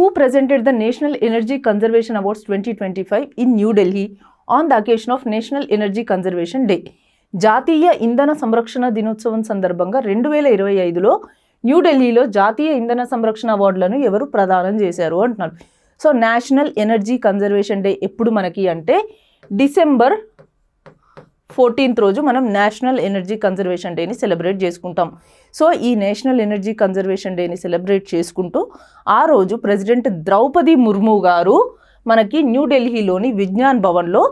who presented the National Energy Conservation Awards 2025 in New Delhi on the occasion of National Energy Conservation Day. జాతీయ ఇంధన సంరక్షణ దినోత్సవం సందర్భంగా 2025లో న్యూఢిల్లీలో జాతీయ ఇంధన సంరక్షణ అవార్డులను ఎవరు ప్రదానం చేశారు అంటున్నారు. So national energy conservation day ఎప్పుడు మనకి అంటే డిసెంబర్ 14th రోజు మనం నేషనల్ ఎనర్జీ కన్జర్వేషన్ డేని సెలబ్రేట్ చేసుకుంటాం. సో ఈ నేషనల్ ఎనర్జీ కన్జర్వేషన్ డేని సెలబ్రేట్ చేసుకుంటూ ఆ రోజు ప్రెసిడెంట్ ద్రౌపది ముర్ము గారు మనకి న్యూఢిల్లీలోని విజ్ఞాన్ భవన్లో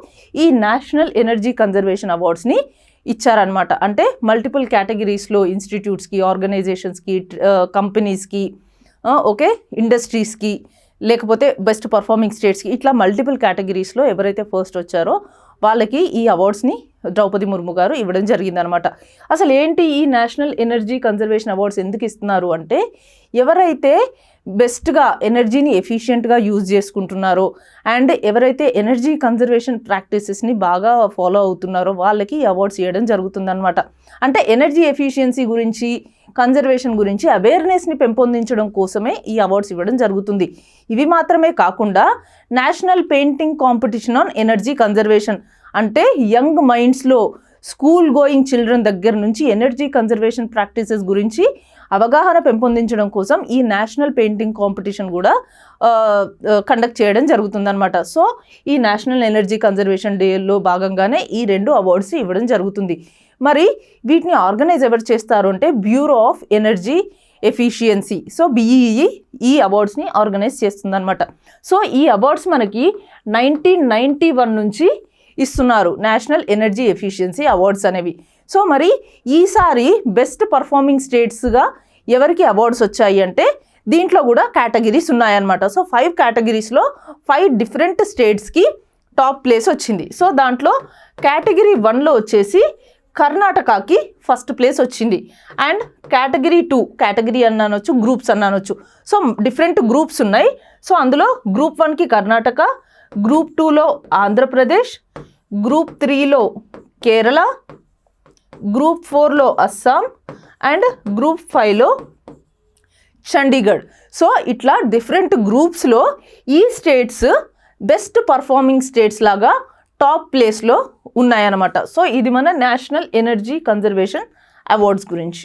ఈ నేషనల్ ఎనర్జీ కన్జర్వేషన్ అవార్డ్స్ని ఇచ్చారనమాట. అంటే మల్టిపుల్ కేటగిరీస్లో ఇన్స్టిట్యూట్స్కి, ఆర్గనైజేషన్స్కి, కంపెనీస్కి, ఇండస్ట్రీస్కి, లేకపోతే బెస్ట్ పర్ఫార్మింగ్ స్టేట్స్కి, ఇట్లా మల్టిపుల్ కేటగిరీస్లో ఎవరైతే ఫస్ట్ వచ్చారో వాళ్ళకి ఈ అవార్డ్స్ని ద్రౌపది ముర్ము గారు ఇవ్వడం జరిగిందనమాట. అసలు ఏంటి ఈ నేషనల్ ఎనర్జీ కన్జర్వేషన్ అవార్డ్స్ ఎందుకు ఇస్తున్నారు అంటే, ఎవరైతే బెస్ట్గా ఎనర్జీని ఎఫిషియెంట్గా యూజ్ చేసుకుంటున్నారో అండ్ ఎవరైతే ఎనర్జీ కన్జర్వేషన్ ప్రాక్టీసెస్ని బాగా ఫాలో అవుతున్నారో వాళ్ళకి ఈ అవార్డ్స్ ఇవ్వడం జరుగుతుందన్నమాట. అంటే ఎనర్జీ ఎఫిషియన్సీ గురించి, కన్జర్వేషన్ గురించి అవేర్నెస్ని పెంపొందించడం కోసమే ఈ అవార్డ్స్ ఇవ్వడం జరుగుతుంది. ఇవి మాత్రమే కాకుండా national painting competition on energy conservation, అంటే యంగ్ మైండ్స్లో స్కూల్ గోయింగ్ చిల్డ్రన్ దగ్గర నుంచి ఎనర్జీ కన్జర్వేషన్ ప్రాక్టీసెస్ గురించి అవగాహన పెంపొందించడం కోసం ఈ నేషనల్ పెయింటింగ్ కాంపిటీషన్ కూడా కండక్ట్ చేయడం జరుగుతుందన్నమాట. సో ఈ నేషనల్ ఎనర్జీ కన్జర్వేషన్ డేలో భాగంగానే ఈ 2 అవార్డ్స్ ఇవ్వడం జరుగుతుంది. మరి వీటిని ఆర్గనైజ్ ఎవరు చేస్తారు అంటే bureau of energy efficiency, so BEE ఈ అవార్డ్స్ని ఆర్గనైజ్ చేస్తుందన్నమాట. సో ఈ అవార్డ్స్ మనకి 1991 నుంచి ఇస్తున్నారు, నేషనల్ ఎనర్జీ ఎఫిషియన్సీ అవార్డ్స్ అనేవి. సో మరి ఈసారి బెస్ట్ పర్ఫార్మింగ్ స్టేట్స్గా ఎవరికి అవార్డ్స్ వచ్చాయి అంటే దీంట్లో కూడా కేటగిరీస్ ఉన్నాయన్నమాట. సో 5 కేటగిరీస్లో 5 డిఫరెంట్ స్టేట్స్కి టాప్ ప్లేస్ వచ్చింది. సో దాంట్లో కేటగిరీ 1లో వచ్చేసి కర్ణాటకకి ఫస్ట్ ప్లేస్ వచ్చింది. అండ్ కేటగిరీ 2, కేటగిరీ అన్నానొచ్చు, గ్రూప్స్ అన్నానొచ్చు. సో డిఫరెంట్ గ్రూప్స్ ఉన్నాయి. సో అందులో గ్రూప్ 1కి కర్ణాటక, గ్రూప్ 2లో ఆంధ్రప్రదేశ్, గ్రూప్ 3లో కేరళ, గ్రూప్ 4లో అస్సాం అండ్ గ్రూప్ 5లో చండీగఢ్. సో ఇట్లా డిఫరెంట్ గ్రూప్స్లో ఈ స్టేట్స్ బెస్ట్ పర్ఫార్మింగ్ స్టేట్స్ లాగా టాప్ ప్లేస్లో ఉన్నాయన్నమాట. సో ఇది మన నేషనల్ ఎనర్జీ కన్జర్వేషన్ అవార్డ్స్ గురించి.